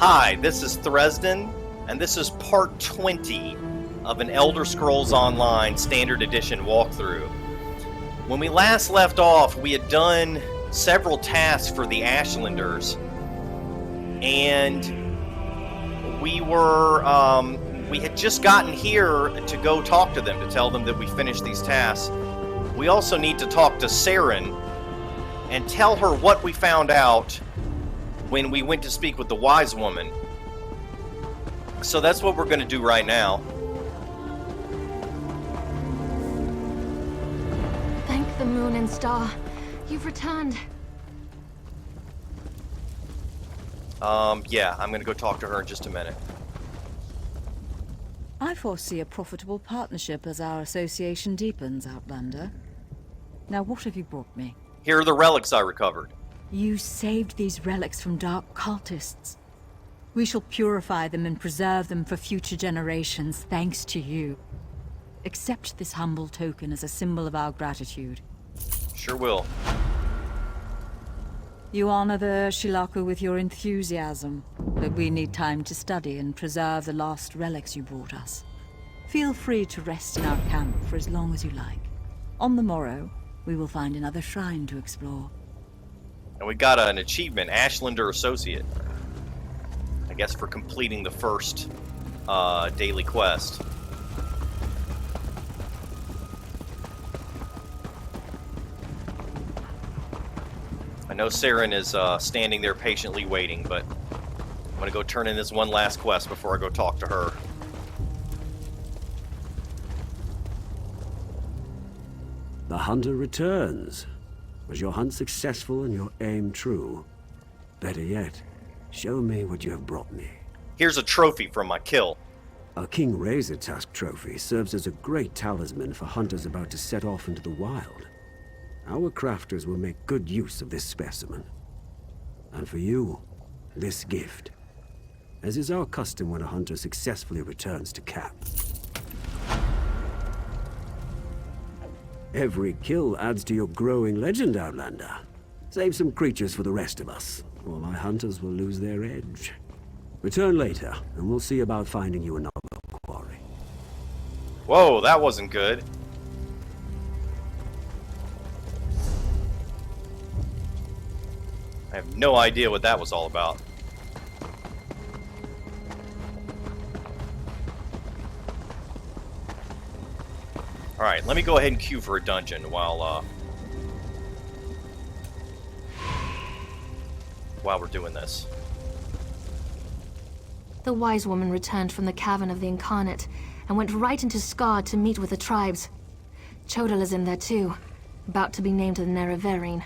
Hi, this is Thresden, and this is part 20 of an Elder Scrolls Online Standard Edition walkthrough. When we last left off, we had done several tasks for the Ashlanders, and we had just gotten here to go talk to them, to tell them that we finished these tasks. We also need to talk to Seryn and tell her what we found out when we went to speak with the wise woman. So that's what we're going to do right now. Thank the moon and star. You've returned. Yeah, I'm going to go talk to her in just a minute. I foresee a profitable partnership as our association deepens, Outlander. Now, what have you brought me? Here are the relics I recovered. You saved these relics from dark cultists. We shall purify them and preserve them for future generations, thanks to you. Accept this humble token as a symbol of our gratitude. Sure will. You honor the Shilaku with your enthusiasm, but we need time to study and preserve the lost relics you brought us. Feel free to rest in our camp for as long as you like. On the morrow, we will find another shrine to explore. And we got an achievement, Ashlander Associate. I guess for completing the first daily quest. I know Seryn is standing there patiently waiting, but I'm going to go turn in this one last quest before I go talk to her. The hunter returns. Was your hunt successful and your aim true? Better yet, show me what you have brought me. Here's a trophy from my kill. A King Razor Tusk trophy serves as a great talisman for hunters about to set off into the wild. Our crafters will make good use of this specimen. And for you, this gift. As is our custom when a hunter successfully returns to camp. Every kill adds to your growing legend, Outlander. Save some creatures for the rest of us, or my hunters will lose their edge. Return later, and we'll see about finding you another quarry. Whoa, that wasn't good. I have no idea what that was all about. Alright, let me go ahead and queue for a dungeon while we're doing this. The wise woman returned from the cavern of the Incarnate and went right into Scar to meet with the tribes. Chodal is in there too, about to be named the Neravarine.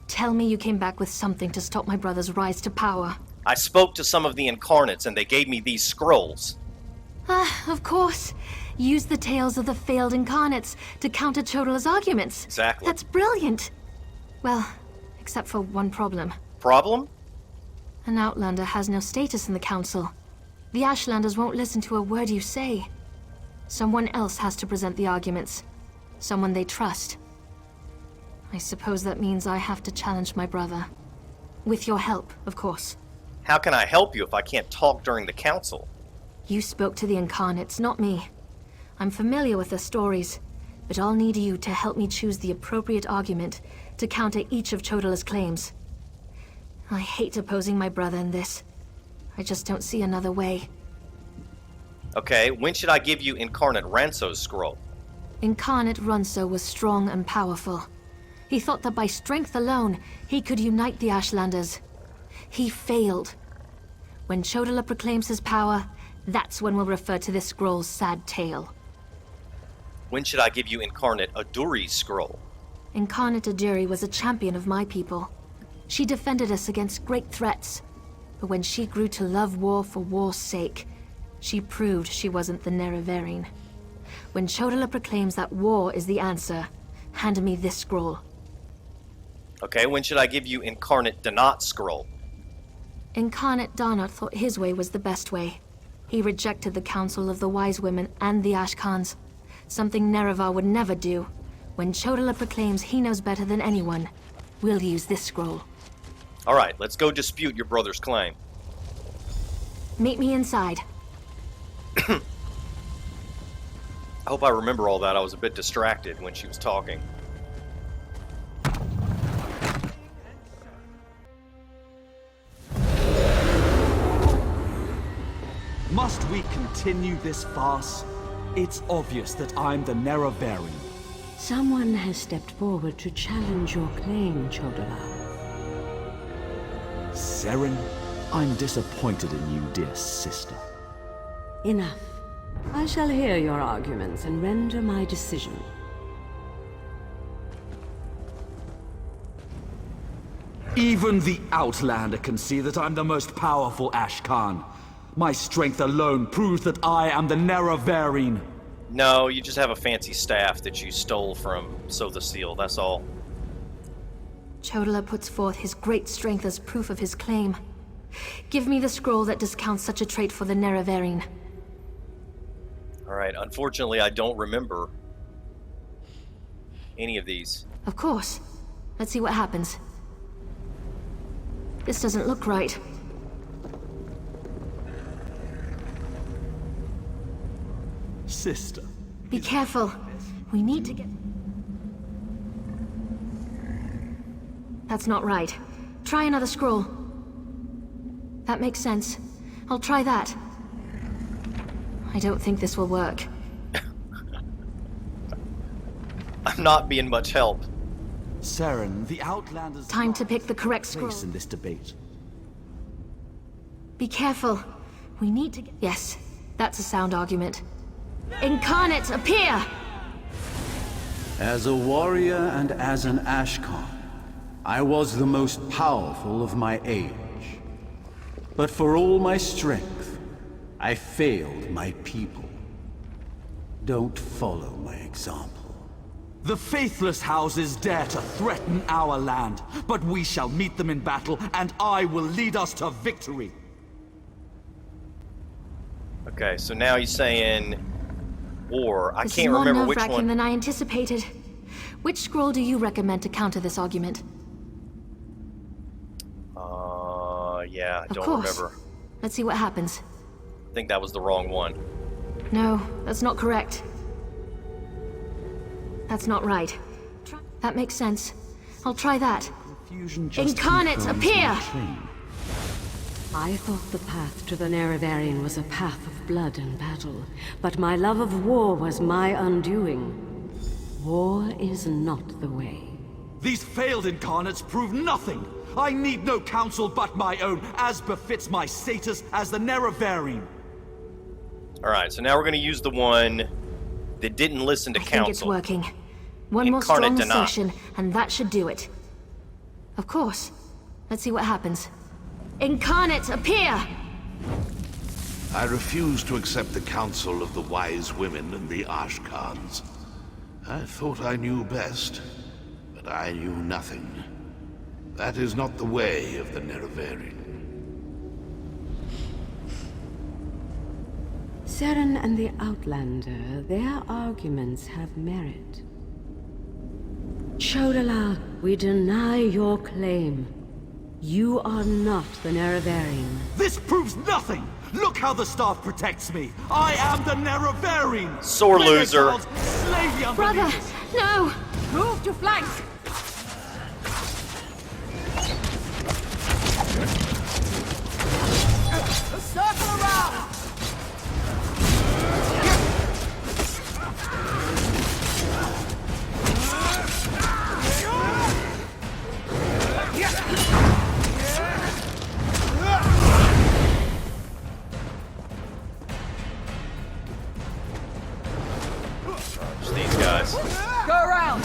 Tell me you came back with something to stop my brother's rise to power. I spoke to some of the Incarnates and they gave me these scrolls. Of course. Use the tales of the Failed Incarnates to counter Chodal's arguments. Exactly. That's brilliant. Well, except for one problem. Problem? An Outlander has no status in the Council. The Ashlanders won't listen to a word you say. Someone else has to present the arguments. Someone they trust. I suppose that means I have to challenge my brother. With your help, of course. How can I help you if I can't talk during the council? You spoke to the Incarnates, not me. I'm familiar with their stories, but I'll need you to help me choose the appropriate argument to counter each of Chodala's claims. I hate opposing my brother in this. I just don't see another way. Okay, when should I give you Incarnate Ranso's scroll? Incarnate Ranso was strong and powerful. He thought that by strength alone, he could unite the Ashlanders. He failed. When Chodala proclaims his power, that's when we'll refer to this scroll's sad tale. When should I give you Incarnate Aduri's scroll? Incarnate Aduri was a champion of my people. She defended us against great threats. But when she grew to love war for war's sake, she proved she wasn't the Neravarine. When Chodala proclaims that war is the answer, hand me this scroll. Okay, when should I give you Incarnate Danat's scroll? Incarnate Danat thought his way was the best way. He rejected the counsel of the wise women and the Ashkans. Something Neravar would never do. When Chodala proclaims he knows better than anyone, we'll use this scroll. Alright, let's go dispute your brother's claim. Meet me inside. I hope I remember all that. I was a bit distracted when she was talking. Must we continue this farce? It's obvious that I'm the Neravarine. Someone has stepped forward to challenge your claim, Chodala. Seryn, I'm disappointed in you, dear sister. Enough. I shall hear your arguments and render my decision. Even the Outlander can see that I'm the most powerful Ashkan. My strength alone proves that I am the Neravarine. No, you just have a fancy staff that you stole from Sow the Seal, that's all. Chodala puts forth his great strength as proof of his claim. Give me the scroll that discounts such a trait for the Neravarine. Alright, unfortunately I don't remember any of these. Of course. Let's see what happens. This doesn't look right. Sister. Be careful. We need to get... That's not right. Try another scroll. That makes sense. I'll try that. I don't think this will work. I'm not being much help. Seryn, the Outlander's... Time to pick the correct scroll. ...place in this debate. Be careful. We need to get... Yes, that's a sound argument. Incarnates appear! As a warrior and as an Ashkan, I was the most powerful of my age. But for all my strength, I failed my people. Don't follow my example. The faithless houses dare to threaten our land, but we shall meet them in battle, and I will lead us to victory. Okay, so now he's saying war. I This can't is more remember which nerve-wracking one. than I anticipated. Which scroll do you recommend to counter this argument? Yeah, I Of don't course. remember. Let's see what happens. I think that was the wrong one. No, that's not correct. That's not right. That makes sense. I'll try that. Confusion just Incarnates confirms appear! my claim. I thought the path to the Neravarine was a path of blood and battle, but my love of war was my undoing. War is not the way. These failed incarnates prove nothing! I need no counsel but my own, as befits my status as the Neravarine. Alright, so now we're going to use the one that didn't listen to I counsel. think it's working. One more strong Incarnate deny. assertion, and that should do it. Of course. Let's see what happens. Incarnates appear! I refuse to accept the counsel of the wise women and the Ashkans. I thought I knew best, but I knew nothing. That is not the way of the Neravarine. Seryn and the Outlander, their arguments have merit. Chodala, we deny your claim. You are not the Neravarine. This proves nothing! Look how the staff protects me! I am the Neravarine! Sore loser. Renegades, slay the Brother! unbelievers! No! Move to flanks! Circle around! Just these guys. Go around!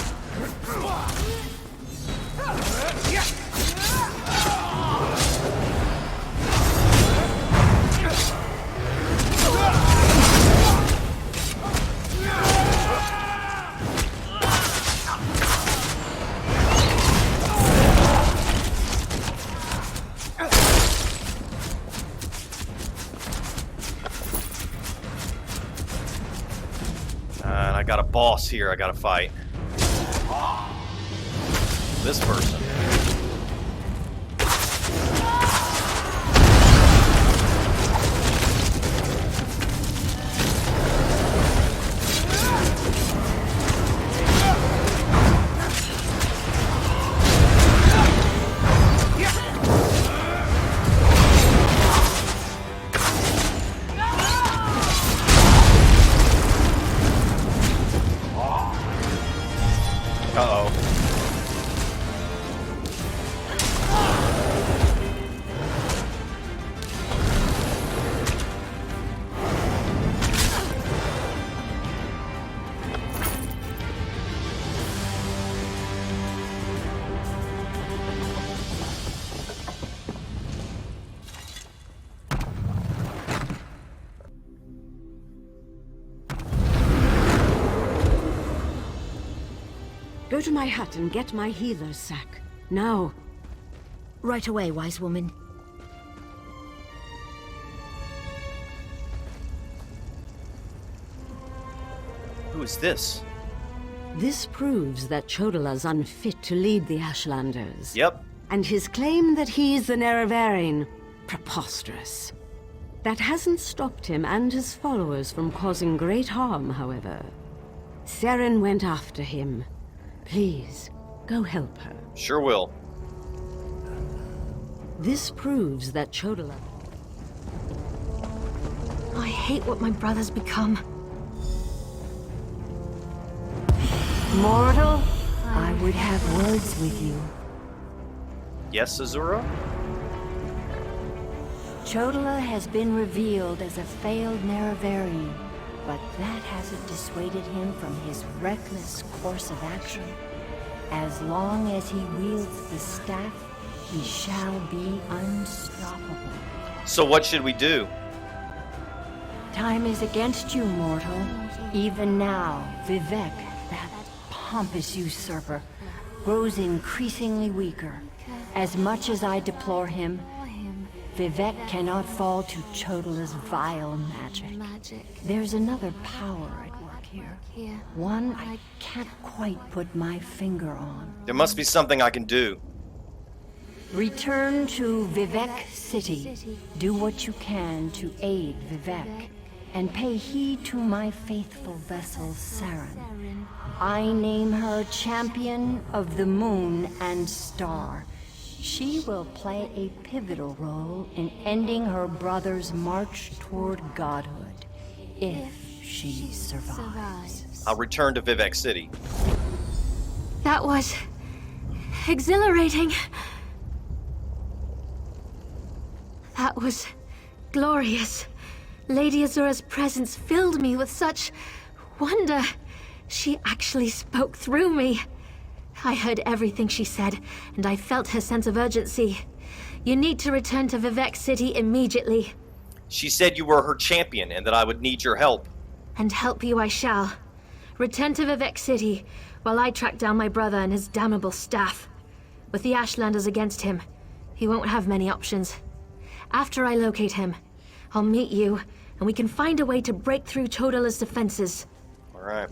And I got a boss here I gotta fight. This person. Go to my hut and get my healer's sack. Now. Right away, wise woman. Who is this? This proves that Chodala's unfit to lead the Ashlanders. Yep. And his claim that he's the Neravarine, preposterous. That hasn't stopped him and his followers from causing great harm, however. Seryn went after him. Please, go help her. Sure will. This proves that Chodala... I hate what my brother's become. Mortal, I would have words with you. Yes, Azura? Chodala has been revealed as a failed Neravarine, but that hasn't dissuaded him from his reckless course of action. As long as he wields the staff, he shall be unstoppable. So what should we do? Time is against you, mortal. Even now, Vivek, that pompous usurper, grows increasingly weaker. As much as I deplore him, Vivek cannot fall to Chodala's vile magic. There's another power at work here. One I can't quite put my finger on. There must be something I can do. Return to Vivek City. Do what you can to aid Vivek. And pay heed to my faithful vessel, Seryn. I name her Champion of the Moon and Star. She will play a pivotal role in ending her brother's march toward godhood, if she survives. I'll return to Vivek City. That was... exhilarating. That was... glorious. Lady Azura's presence filled me with such wonder. She actually spoke through me. I heard everything she said, and I felt her sense of urgency. You need to return to Vivek City immediately. She said you were her champion and that I would need your help. And help you I shall. Return to Vivek City while I track down my brother and his damnable staff. With the Ashlanders against him, he won't have many options. After I locate him, I'll meet you, and we can find a way to break through Chodala's defenses. All right.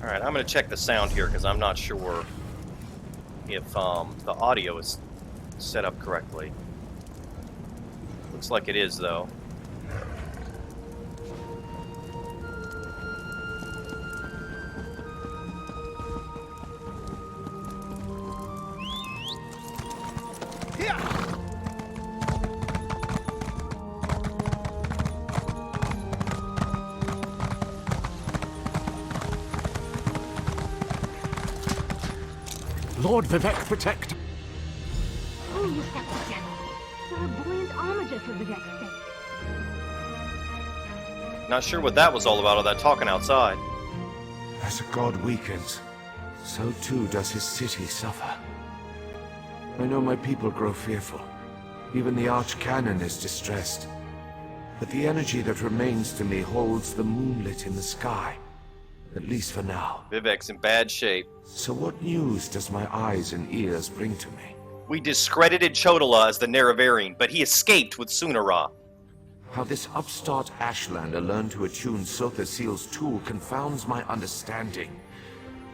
Alright, I'm going to check the sound here because I'm not sure if the audio is set up correctly. Looks like it is, though. Lord Vivek, protect! Oh, you stepped again. You're a buoyant armiger for Vivek's sake. Not sure what that was all about, all that talking outside. As a god weakens, so too does his city suffer. I know my people grow fearful. Even the Archcanon is distressed. But the energy that remains to me holds the moonlit in the sky. At least for now. Vivek's in bad shape. So what news does my eyes and ears bring to me? We discredited Chodala as the Neravarine, but he escaped with Sunna'rah. How this upstart Ashlander learned to attune Sothasil's tool confounds my understanding.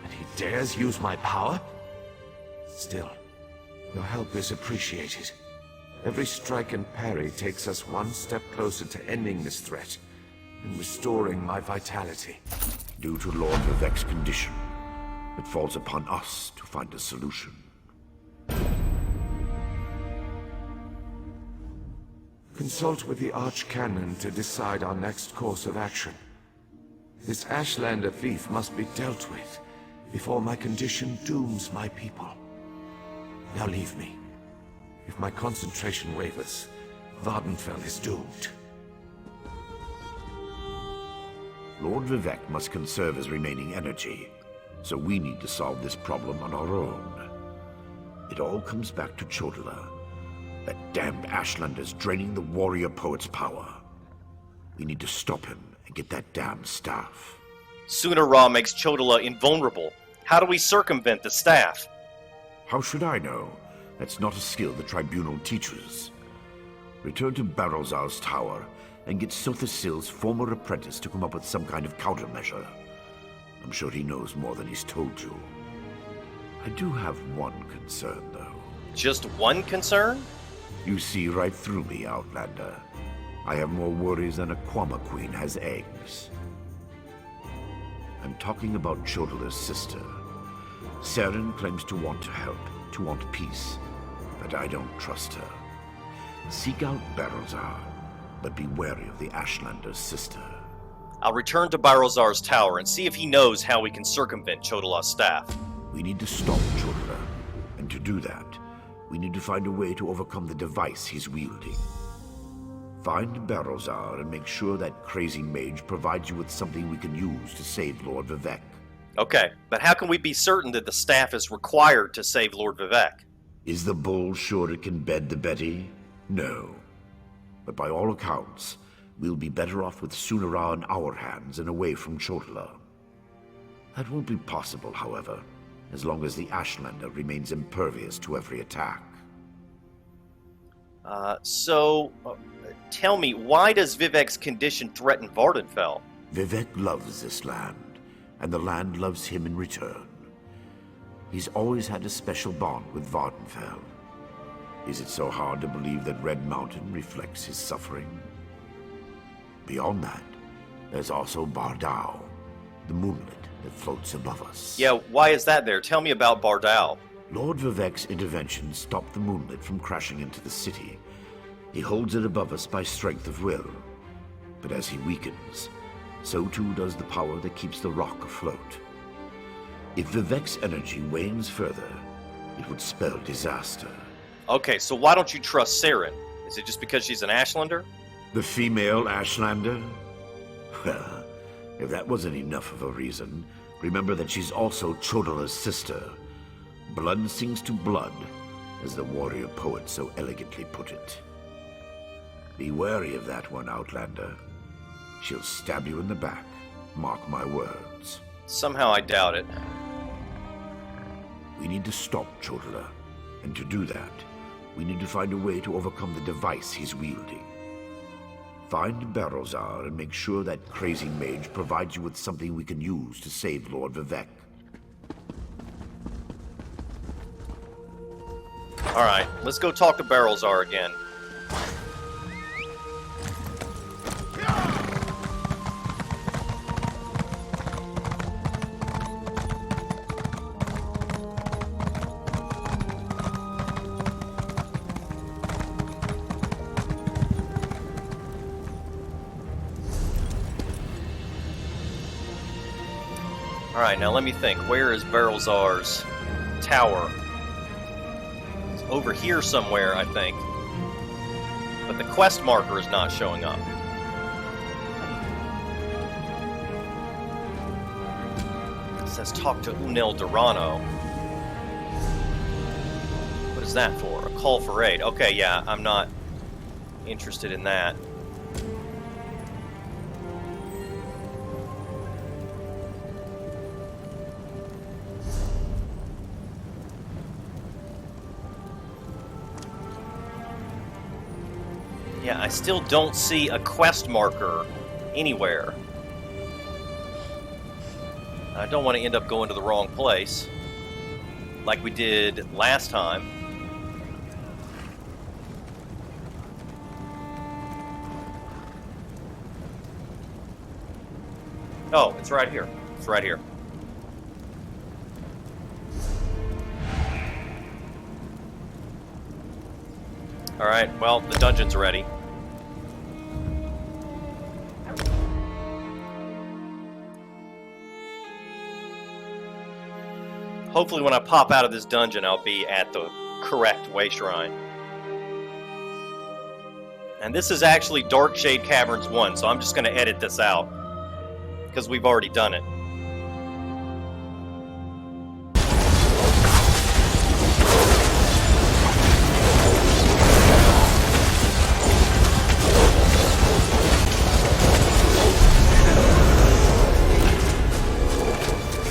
And he dares use my power? Still, your help is appreciated. Every strike and parry takes us one step closer to ending this threat and restoring my vitality. Due to Lord Vivek's condition, it falls upon us to find a solution. Consult with the Archcanon to decide our next course of action. This Ashlander thief must be dealt with before my condition dooms my people. Now leave me. If my concentration wavers, Vvardenfell is doomed. Lord Vivec must conserve his remaining energy, so we need to solve this problem on our own. It all comes back to Chodola. That damned Ashlander's draining the warrior poet's power. We need to stop him and get that damned staff. Sunna'rah makes Chodola invulnerable. How do we circumvent the staff? How should I know? That's not a skill the Tribunal teaches. Return to Barilzar's tower and get Sothasil's former apprentice to come up with some kind of countermeasure. I'm sure he knows more than he's told you. I do have one concern, though. Just one concern? You see right through me, Outlander. I have more worries than a Quama Queen has eggs. I'm talking about Chodola's sister. Seryn claims to want to help, to want peace, but I don't trust her. Seek out Barilzar, but be wary of the Ashlander's sister. I'll return to Barilzar's tower and see if he knows how we can circumvent Chodola's staff. We need to stop Chodola, and to do that, we need to find a way to overcome the device he's wielding. Find Barilzar and make sure that crazy mage provides you with something we can use to save Lord Vivec. Okay, but how can we be certain that the staff is required to save Lord Vivec? Is the bull sure it can bed the Betty? No. But by all accounts, we'll be better off with Sunna'rah in our hands and away from Chodola. That won't be possible, however, as long as the Ashlander remains impervious to every attack. Tell me, why does Vivec's condition threaten Vvardenfell? Vivec loves this land, and the land loves him in return. He's always had a special bond with Vvardenfell. Is it so hard to believe that Red Mountain reflects his suffering? Beyond that, there's also Bardau, the moonlit that floats above us. Yeah, why is that there? Tell me about Bardau. Lord Vivec's intervention stopped the moonlit from crashing into the city. He holds it above us by strength of will. But as he weakens, so too does the power that keeps the rock afloat. If Vivec's energy wanes further, it would spell disaster. Okay, so why don't you trust Seryn? Is it just because she's an Ashlander? The female Ashlander? Well, if that wasn't enough of a reason, remember that she's also Chodola's sister. Blood sings to blood, as the warrior poet so elegantly put it. Be wary of that one, Outlander. She'll stab you in the back, mark my words. Somehow I doubt it. We need to stop Chodola, and to do that, we need to find a way to overcome the device he's wielding. Find Barilzar and make sure that crazy mage provides you with something we can use to save Lord Vivec. Alright, let's go talk to Barilzar again. Alright, now let me think. Where is Barilzar's tower? It's over here somewhere, I think. But the quest marker is not showing up. It says talk to Unel Durano. What is that for? A call for aid. Okay, yeah, I'm not interested in that. Yeah, I still don't see a quest marker anywhere. I don't want to end up going to the wrong place, like we did last time. Oh, it's right here. It's right here. Alright, well, the dungeon's ready. Hopefully when I pop out of this dungeon, I'll be at the correct way shrine. And this is actually Darkshade Caverns 1, so I'm just going to edit this out, because we've already done it.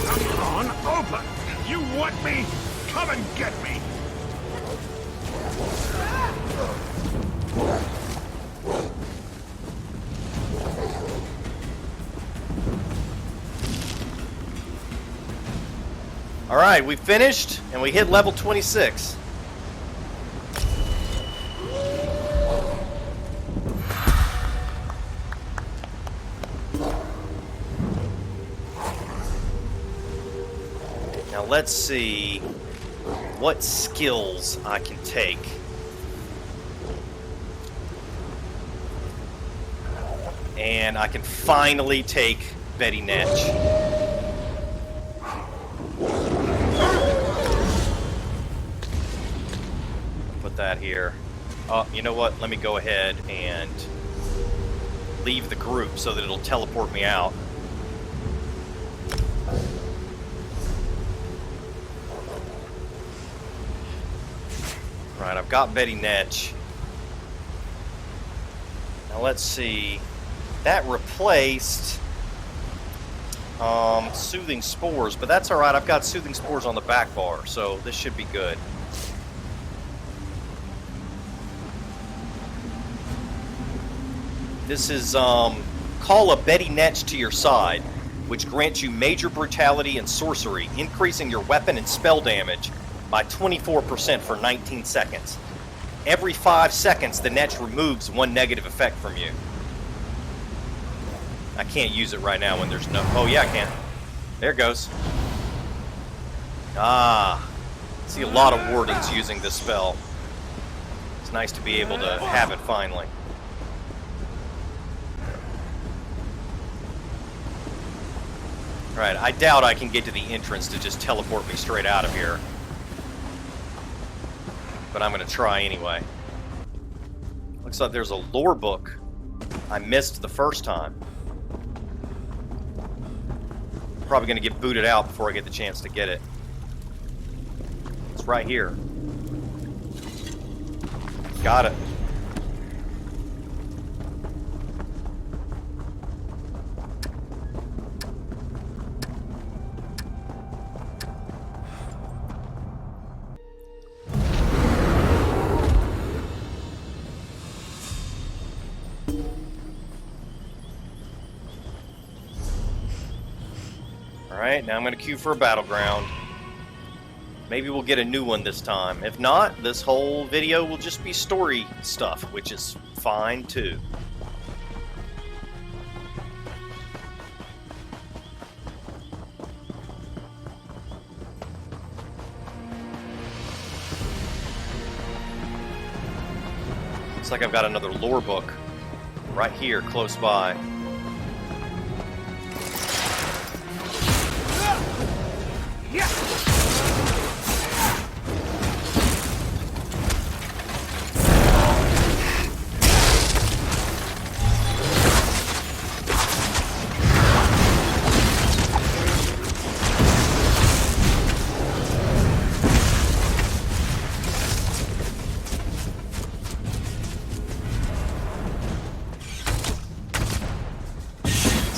Come on, open! You want me? Come and get me! Alright, we finished, and we hit level 26. Now let's see what skills I can take. And I can finally take Betty Netch. That here. Oh, you know what? Let me go ahead and leave the group so that it'll teleport me out. Right, I've got Betty Netch. Now let's see. That replaced Soothing Spores, but that's alright. I've got Soothing Spores on the back bar, so this should be good. This is call a Betty Netch to your side, which grants you major brutality and sorcery, increasing your weapon and spell damage by 24% for 19 seconds. Every 5 seconds, the Netch removes one negative effect from you. I can't use it right now when there's no... Oh, yeah, I can. There it goes. Ah. See a lot of wardings using this spell. It's nice to be able to have it finally. Right, I doubt I can get to the entrance to just teleport me straight out of here. But I'm going to try anyway. Looks like there's a lore book I missed the first time. Probably going to get booted out before I get the chance to get it. It's right here. Got it. Alright, now I'm going to queue for a battleground. Maybe we'll get a new one this time. If not, this whole video will just be story stuff, which is fine too. Looks like I've got another lore book right here close by.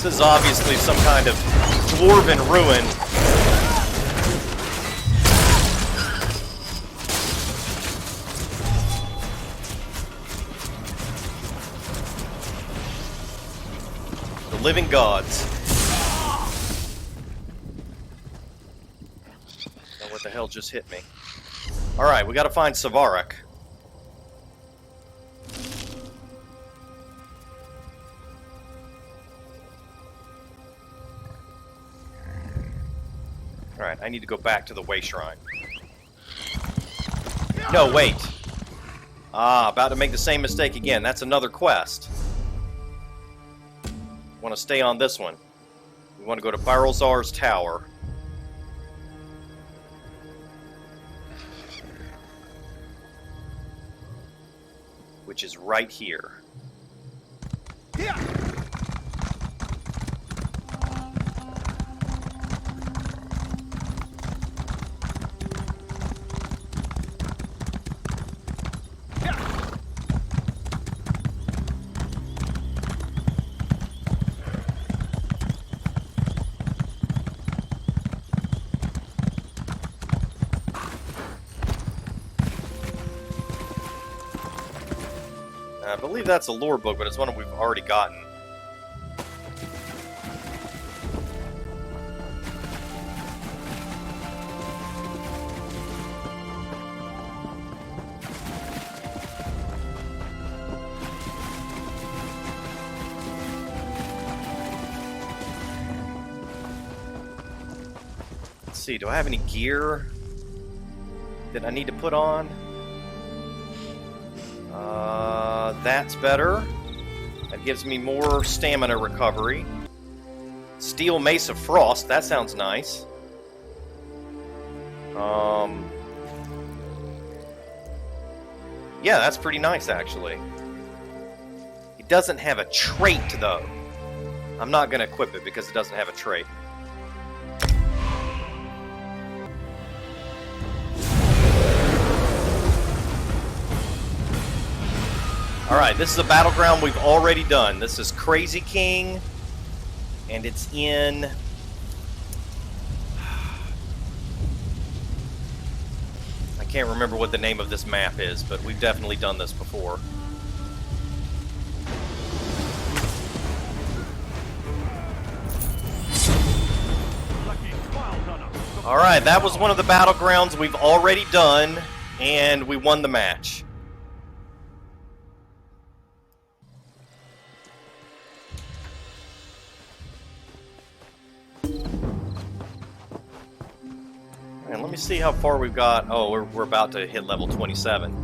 This is obviously some kind of dwarven ruin. The living gods. Oh, what the hell just hit me? Alright, we gotta find Savarak. Alright, I need to go back to the Way Shrine. No, wait. Ah, about to make the same mistake again. That's another quest. Want to stay on this one. We want to go to Barilzar's tower. which is right here. I believe that's a lore book, but it's one we've already gotten. Let's see, do I have any gear that I need to put on? That's better. That gives me more stamina recovery. Steel Mace of Frost, that sounds nice. Yeah, that's pretty nice, actually. It doesn't have a trait, though. I'm not going to equip it because it doesn't have a trait. Alright, this is a battleground we've already done. This is Crazy King, and it's in... I can't remember what the name of this map is, but we've definitely done this before. Alright, that was one of the battlegrounds we've already done, and we won the match. And let me see how far we've got. Oh, we're about to hit level 27.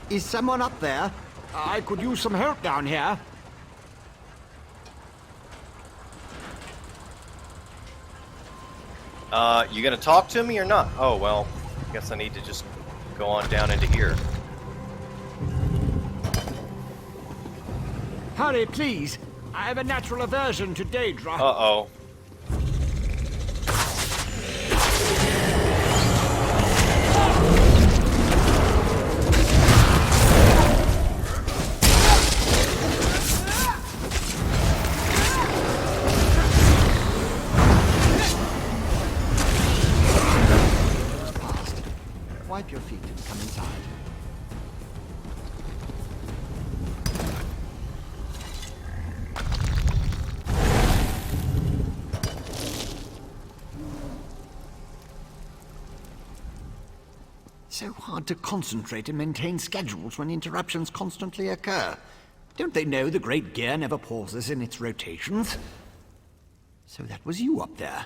Is someone up there? I could use some help down here. You gonna talk to me or not? Oh, well, I guess I need to just go on down into here. Hurry, please. I have a natural aversion to Daedra. Uh-oh. Wipe your feet and come inside. So hard to concentrate and maintain schedules when interruptions constantly occur. Don't they know the Great Gear never pauses in its rotations? So that was you up there.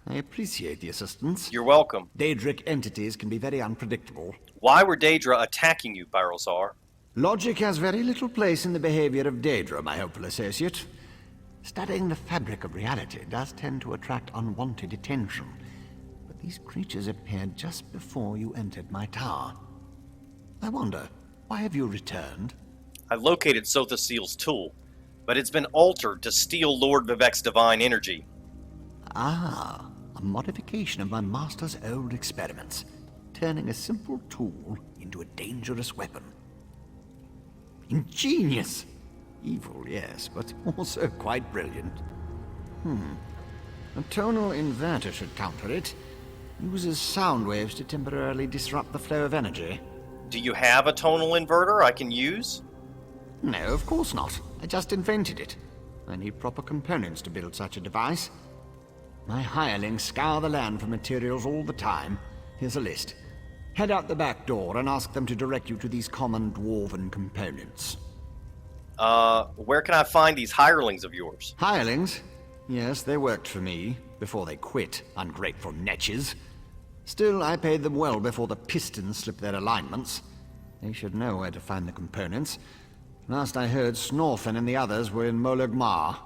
I appreciate the assistance. You're welcome. Daedric entities can be very unpredictable. Why were Daedra attacking you, Barilzar? Logic has very little place in the behavior of Daedra, my hopeful associate. Studying the fabric of reality does tend to attract unwanted attention. But these creatures appeared just before you entered my tower. I wonder, why have you returned? I located Sothasil's tool, but it's been altered to steal Lord Vivek's divine energy. Ah, a modification of my master's old experiments, turning a simple tool into a dangerous weapon. Ingenious! Evil, yes, but also quite brilliant. A tonal inverter should counter it. Uses sound waves to temporarily disrupt the flow of energy. Do you have a tonal inverter I can use? No, of course not. I just invented it. I need proper components to build such a device. My hirelings scour the land for materials all the time. Here's a list. Head out the back door and ask them to direct you to these common dwarven components. Where can I find these hirelings of yours? Hirelings? Yes, they worked for me, before they quit, ungrateful netches. Still, I paid them well before the Pistons slipped their alignments. They should know where to find the components. Last I heard, Snorfen and the others were in Molag Mar.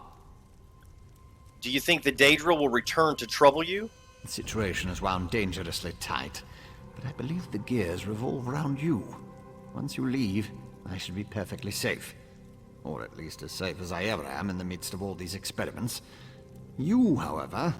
Do you think the Daedra will return to trouble you? The situation is wound dangerously tight, but I believe the gears revolve around you. Once you leave, I should be perfectly safe. Or at least as safe as I ever am in the midst of all these experiments. You, however,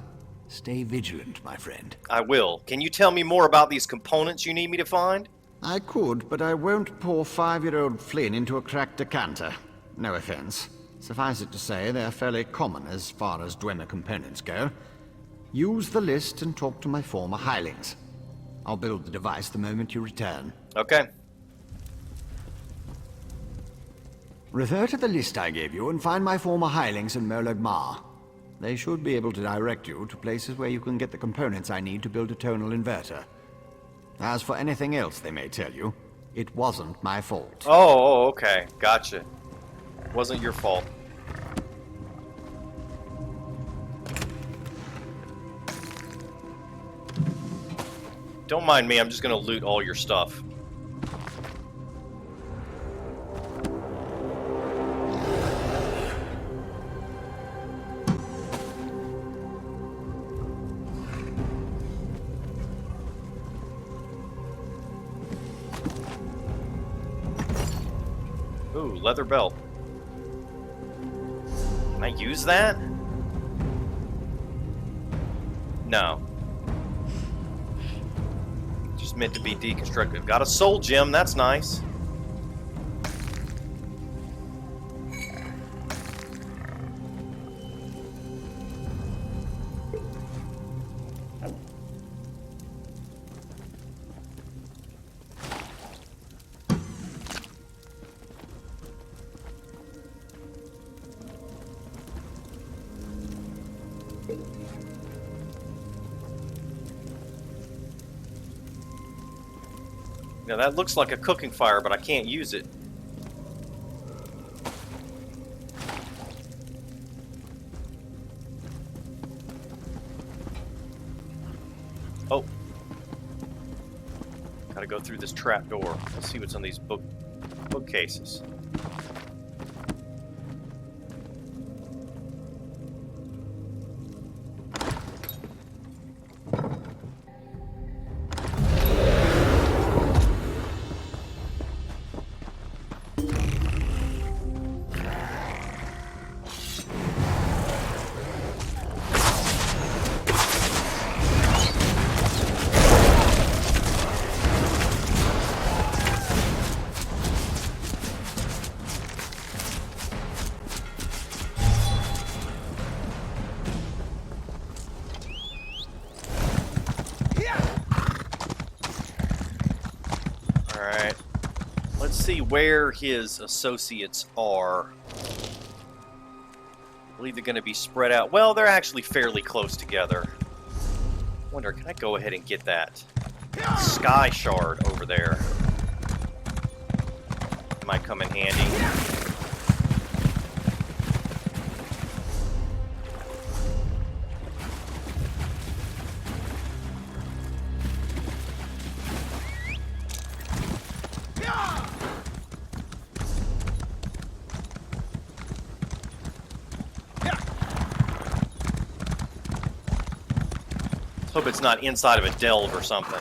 stay vigilant, my friend. I will. Can you tell me more about these components you need me to find? I could, but I won't pour 5-year-old Flynn into a cracked decanter. No offense. Suffice it to say, they're fairly common as far as Dwemer components go. Use the list and talk to my former hirelings. I'll build the device the moment you return. Okay. Refer to the list I gave you and find my former hirelings in Molag Mar. They should be able to direct you to places where you can get the components I need to build a tonal inverter. As for anything else they may tell you, it wasn't my fault. Oh, okay. Gotcha. Wasn't your fault. Don't mind me, I'm just gonna loot all your stuff. Ooh, leather belt. Can I use that? No. Just meant to be deconstructed. Got a soul gem, that's nice. Now that looks like a cooking fire, but I can't use it. Oh. Gotta go through this trap door. Let's see what's on these bookcases. See where his associates are. I believe they're going to be spread out. Well, they're actually fairly close together. Wonder, can I go ahead and get that sky shard over there? Might come in handy. Hope it's not inside of a delve or something.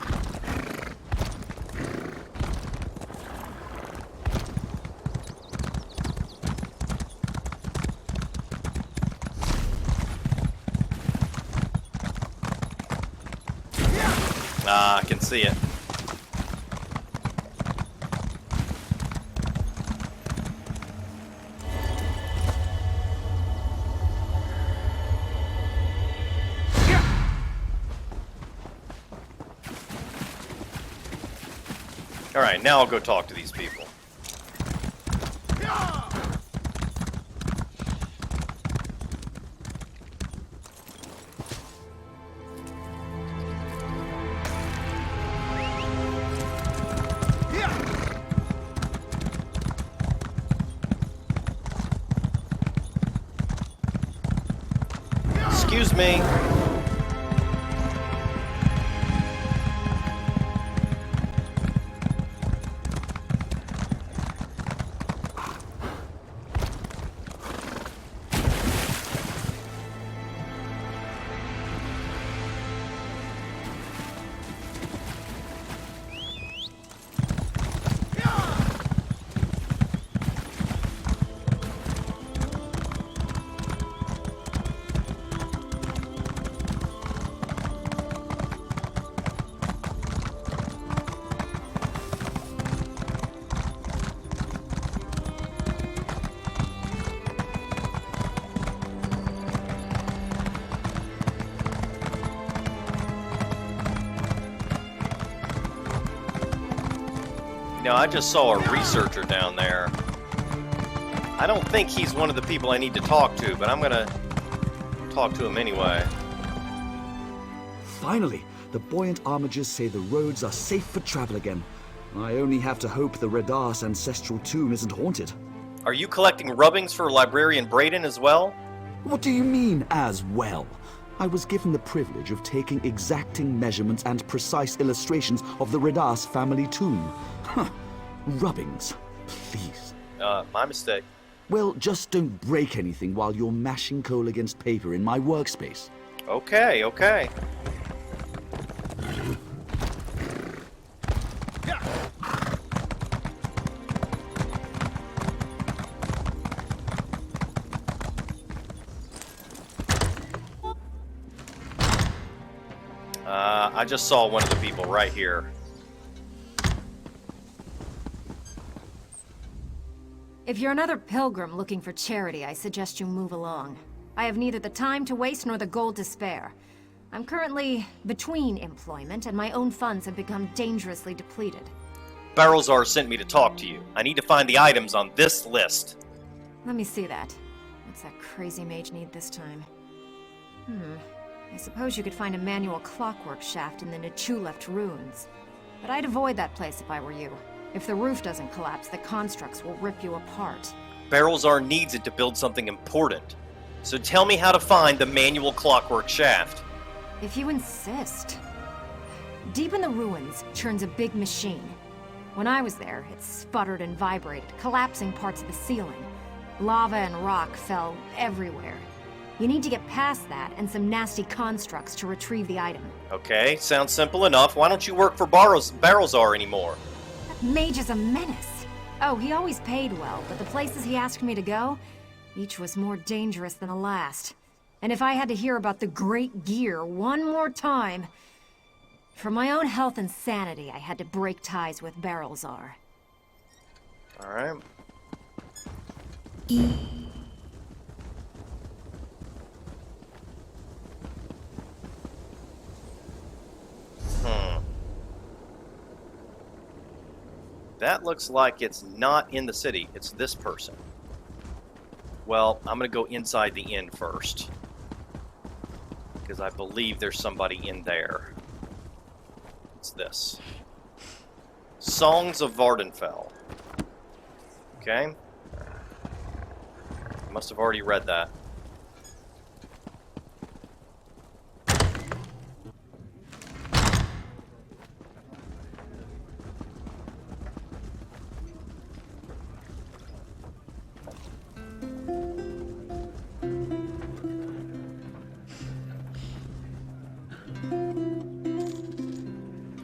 Ah, I can see it. Alright, now I'll go talk to these people. Excuse me. Now, I just saw a researcher down there. I don't think he's one of the people I need to talk to, but I'm gonna talk to him anyway. Finally, the buoyant armigers say the roads are safe for travel again. I only have to hope the Redar's ancestral tomb isn't haunted. Are you collecting rubbings for Librarian Brayden as well? What do you mean, as well? I was given the privilege of taking exacting measurements and precise illustrations of the Redar's family tomb. Huh. Rubbings. Please. My mistake. Well, just don't break anything while you're mashing coal against paper in my workspace. Okay, okay. I just saw one of the people right here. If you're another pilgrim looking for charity, I suggest you move along. I have neither the time to waste nor the gold to spare. I'm currently between employment, and my own funds have become dangerously depleted. Barilzar sent me to talk to you. I need to find the items on this list. Let me see that. What's that crazy mage need this time? I suppose you could find a manual clockwork shaft in the Nichuleft ruins. But I'd avoid that place if I were you. If the roof doesn't collapse, the constructs will rip you apart. Barilzar needs it to build something important. So tell me how to find the manual clockwork shaft. If you insist. Deep in the ruins churns a big machine. When I was there, it sputtered and vibrated, collapsing parts of the ceiling. Lava and rock fell everywhere. You need to get past that and some nasty constructs to retrieve the item. Okay, sounds simple enough. Why don't you work for Barilzar anymore? That mage is a menace. Oh, he always paid well, but the places he asked me to go, each was more dangerous than the last. And if I had to hear about the Great Gear one more time... For my own health and sanity, I had to break ties with Barilzar. Alright. That looks like it's not in the city. It's this person. Well, I'm going to go inside the inn first. Because I believe there's somebody in there. It's this. Songs of Vardenfell. Okay. Must have already read that.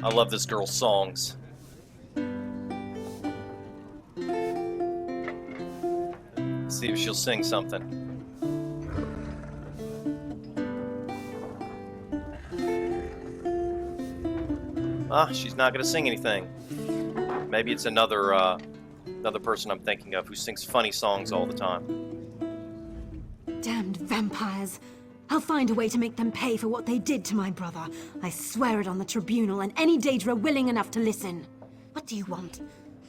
I love this girl's songs. Let's see if she'll sing something. She's not going to sing anything. Maybe it's another person I'm thinking of who sings funny songs all the time. Damned vampires. I'll find a way to make them pay for what they did to my brother. I swear it on the tribunal and any Daedra willing enough to listen. What do you want?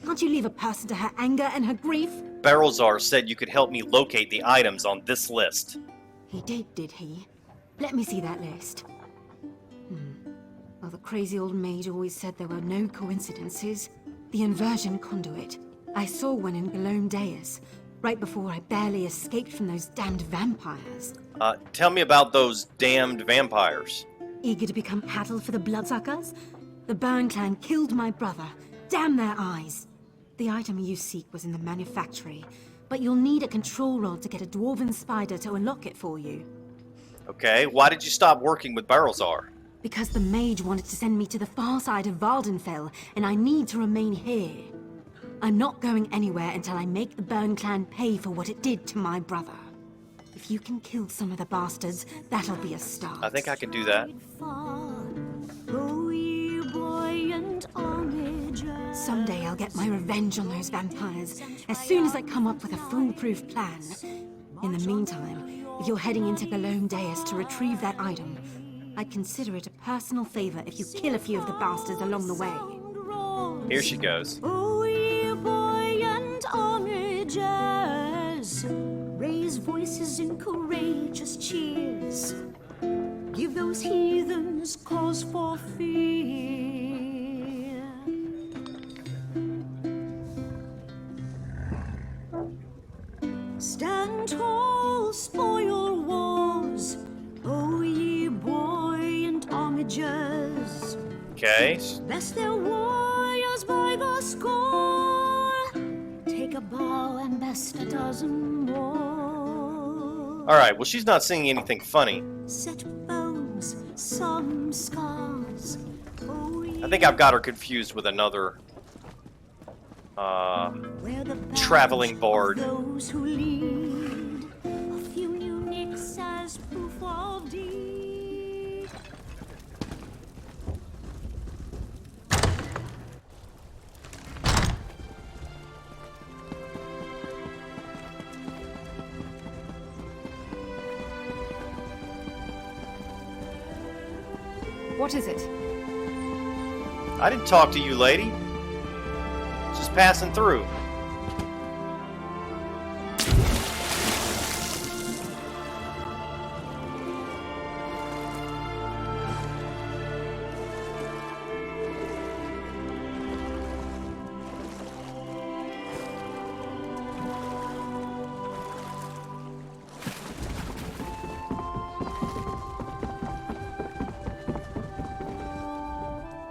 Can't you leave a person to her anger and her grief? Barilzar said you could help me locate the items on this list. He did he? Let me see that list. Well, the crazy old mage always said there were no coincidences. The inversion conduit. I saw one in Galome Deus. right before I barely escaped from those damned vampires. Tell me about those damned vampires. Eager to become cattle for the bloodsuckers? The Burn clan killed my brother. Damn their eyes. The item you seek was in the manufactory, but you'll need a control rod to get a dwarven spider to unlock it for you. Okay, why did you stop working with Barilzar? Because the mage wanted to send me to the far side of Vardenfell, and I need to remain here. I'm not going anywhere until I make the Burn clan pay for what it did to my brother. If you can kill some of the bastards, that'll be a start. I think I can do that. Someday I'll get my revenge on those vampires, as soon as I come up with a foolproof plan. In the meantime, if you're heading into Galone Deus to retrieve that item, I'd consider it a personal favor if you kill a few of the bastards along the way. Here she goes. Oh, ye buoyant onagers, raise voices in courageous cheers. Give those heathens cause for fear. Stand tall, spoil wars. Oh, ye buoyant homagers. Okay. Bless their warriors by the score. Take a bow and best a dozen more. Alright, well, she's not singing anything funny. Set bones, some scars. Oh, I think I've got her confused with another traveling bard. those who lead. A few new nicks as proof of deed. What is it? I didn't talk to you, lady. Just passing through.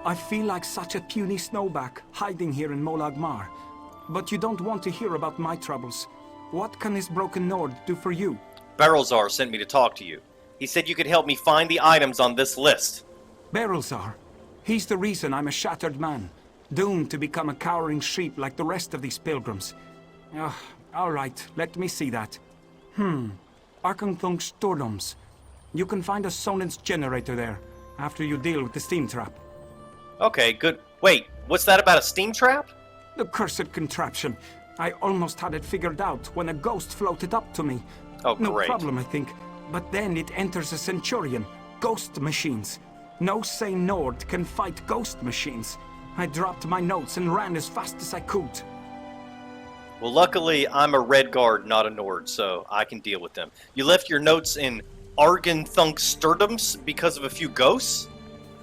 I feel like such a puny snowback, hiding here in Molag Mar. But you don't want to hear about my troubles. What can this broken Nord do for you? Barilzar sent me to talk to you. He said you could help me find the items on this list. Barilzar? He's the reason I'm a shattered man, doomed to become a cowering sheep like the rest of these pilgrims. All right, let me see that. Arkenthung Stordoms. You can find a Sonan's generator there, after you deal with the steam trap. Okay, good. Wait, what's that about a steam trap? The cursed contraption. I almost had it figured out when a ghost floated up to me. Oh, no great. problem, I think. But then it enters a Centurion. Ghost machines. No sane Nord can fight ghost machines. I dropped my notes and ran as fast as I could. Well, luckily, I'm a Red Guard, not a Nord, so I can deal with them. You left your notes in Argenthunk Sturdoms because of a few ghosts?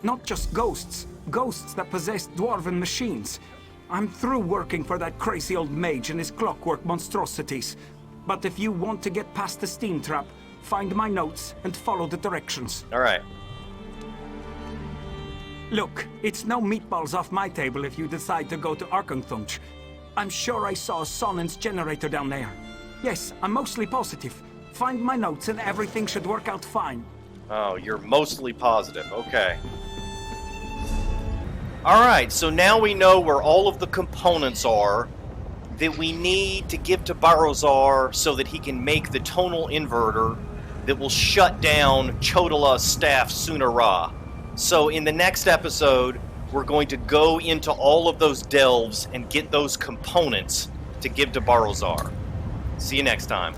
Not just ghosts. Ghosts that possess dwarven machines. I'm through working for that crazy old mage and his clockwork monstrosities. But if you want to get past the steam trap, find my notes and follow the directions. All right. Look, it's no meatballs off my table if you decide to go to Arkenthunch. I'm sure I saw a Sonan's generator down there. Yes, I'm mostly positive. Find my notes and everything should work out fine. Oh, you're mostly positive. Okay. Alright, so now we know where all of the components are that we need to give to Barilzar so that he can make the tonal inverter that will shut down Chodala's staff Sunna'rah. So in the next episode, we're going to go into all of those delves and get those components to give to Barilzar. See you next time.